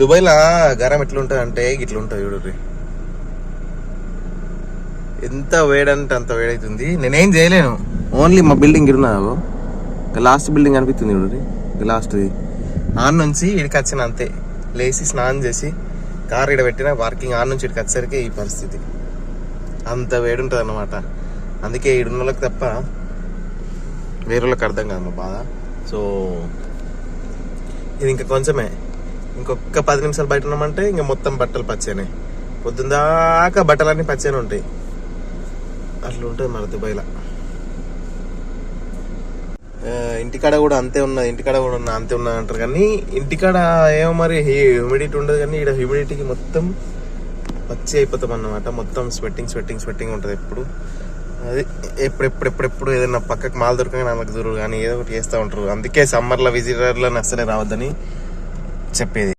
దుబాయ్లో గరం ఎట్లుంటుంది అంటే ఇట్లుంటుంది చూడండి, ఎంత వేడంటే అంత వేడవుతుంది. నేనేం చేయలేను, ఓన్లీ మా బిల్డింగ్ ఇరున్నావు లాస్ట్ బిల్డింగ్ అనిపిస్తుంది చూడండి, లాస్ట్ది ఆన్ నుంచి ఇడికి వచ్చిన అంతే. లేచి స్నానం చేసి కార్ ఇడ పెట్టిన పార్కింగ్ ఆన్ నుంచి ఇడికి వచ్చేసరికి ఈ పరిస్థితి, అంత వేడి ఉంటుంది అన్నమాట. అందుకే ఈడున్న వాళ్ళకి తప్ప వేరే వాళ్ళకి అర్థం కాదు మా బాధ. సో ఇది ఇంకా కొంచెమే, ఇంకొక 10 నిమిషాలు బయట ఉన్నామంటే ఇంకా మొత్తం బట్టలు పచ్చేనే, పొద్దున్న దాకా బట్టలన్నీ పచ్చేనే ఉంటాయి. అట్లా ఉంటుంది మన దుబాయ్లో. ఇంటికాడ కూడా అంతే ఉన్నది, ఇంటికాడ కూడా అంతే ఉన్నది అంటారు, కానీ ఇంటికాడ ఏమో మరి హ్యూమిడిటీ ఉండదు, కానీ ఇక్కడ హ్యూమిడిటీకి మొత్తం పచ్చి అయిపోతాం అన్నమాట. మొత్తం స్వెట్టింగ్ ఉంటుంది ఎప్పుడు. అది ఎప్పుడెప్పుడు ఏదైనా పక్కకు మాల్ దొరకగానే నాకు దూరం కానీ ఏదో ఒకటి చేస్తూ ఉంటారు. అందుకే సమ్మర్లో విజిటర్లను అస్సలే రావద్దని చెప్పేది.